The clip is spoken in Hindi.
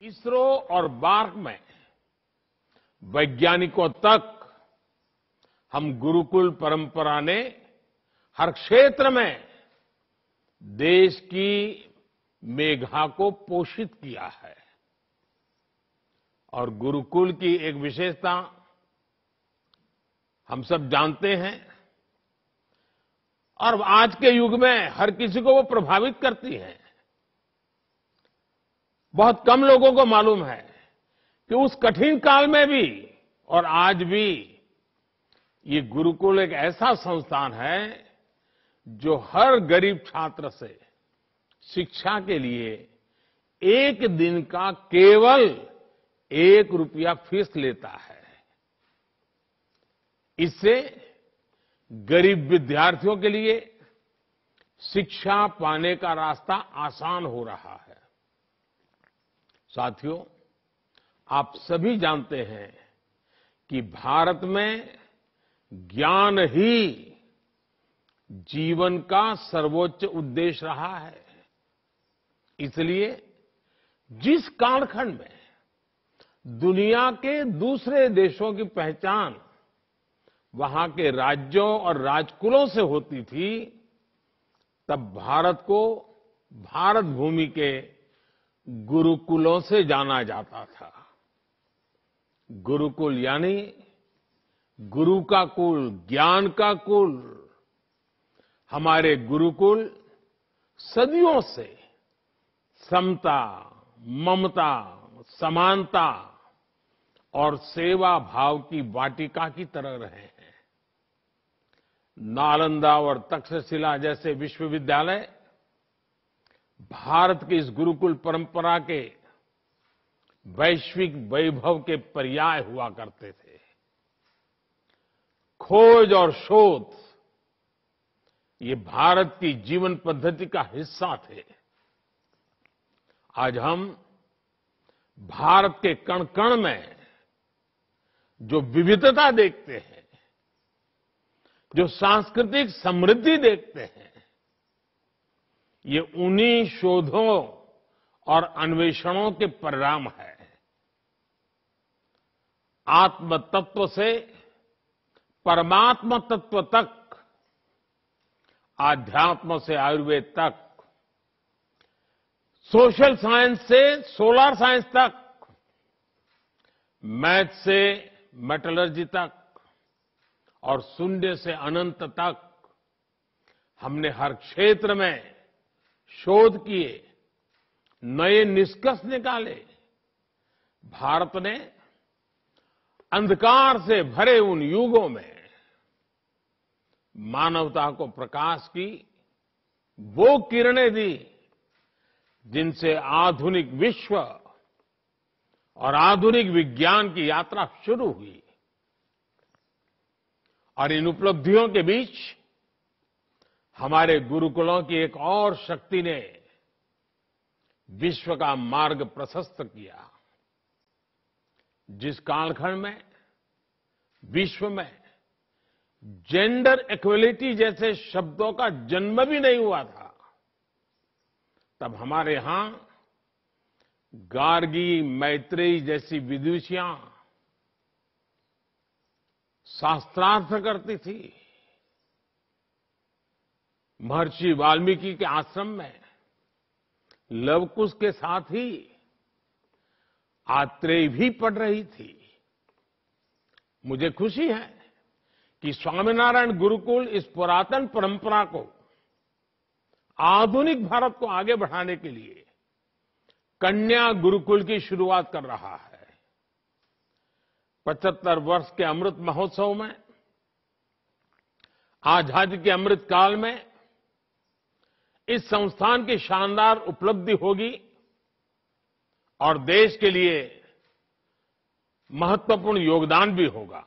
इसरो और बार्क में वैज्ञानिकों तक हम गुरुकुल परंपरा ने हर क्षेत्र में देश की मेघा को पोषित किया है। और गुरुकुल की एक विशेषता हम सब जानते हैं और आज के युग में हर किसी को वो प्रभावित करती है। बहुत कम लोगों को मालूम है कि उस कठिन काल में भी और आज भी ये गुरुकुल एक ऐसा संस्थान है जो हर गरीब छात्र से शिक्षा के लिए एक दिन का केवल 1 रुपया फीस लेता है। इससे गरीब विद्यार्थियों के लिए शिक्षा पाने का रास्ता आसान हो रहा है। साथियों, आप सभी जानते हैं कि भारत में ज्ञान ही जीवन का सर्वोच्च उद्देश्य रहा है। इसलिए जिस कालखंड में दुनिया के दूसरे देशों की पहचान वहां के राज्यों और राजकुलों से होती थी, तब भारत को भारत भूमि के गुरुकुलों से जाना जाता था। गुरुकुल यानी गुरु का कुल, ज्ञान का कुल। हमारे गुरुकुल सदियों से समता, ममता, समानता और सेवा भाव की वाटिका की तरह रहे हैं। नालंदा और तक्षशिला जैसे विश्वविद्यालय भारत की इस गुरुकुल परंपरा के वैश्विक वैभव के पर्याय हुआ करते थे। खोज और शोध ये भारत की जीवन पद्धति का हिस्सा थे। आज हम भारत के कण कण में जो विविधता देखते हैं, जो सांस्कृतिक समृद्धि देखते हैं, ये उन्हीं शोधों और अन्वेषणों के परिणाम है। आत्म तत्व से परमात्म तत्व तक, आध्यात्म से आयुर्वेद तक, सोशल साइंस से सोलर साइंस तक, मैथ से मेटलर्जी तक और शून्य से अनंत तक हमने हर क्षेत्र में शोध किए, नए निष्कर्ष निकाले। भारत ने अंधकार से भरे उन युगों में मानवता को प्रकाश की वो किरणें दी जिनसे आधुनिक विश्व और आधुनिक विज्ञान की यात्रा शुरू हुई। और इन उपलब्धियों के बीच हमारे गुरुकुलों की एक और शक्ति ने विश्व का मार्ग प्रशस्त किया। जिस कालखंड में विश्व में जेंडर इक्वलिटी जैसे शब्दों का जन्म भी नहीं हुआ था, तब हमारे यहां गार्गी, मैत्रेयी जैसी विदुषियां शास्त्रार्थ करती थी। महर्षि वाल्मीकि के आश्रम में लवकुश के साथ ही आत्रेयी भी पढ़ रही थी। मुझे खुशी है कि स्वामीनारायण गुरुकुल इस पुरातन परंपरा को, आधुनिक भारत को आगे बढ़ाने के लिए कन्या गुरुकुल की शुरुआत कर रहा है। 75 वर्ष के अमृत महोत्सव में, आजादी के अमृत काल में इस संस्थान की शानदार उपलब्धि होगी और देश के लिए महत्वपूर्ण योगदान भी होगा।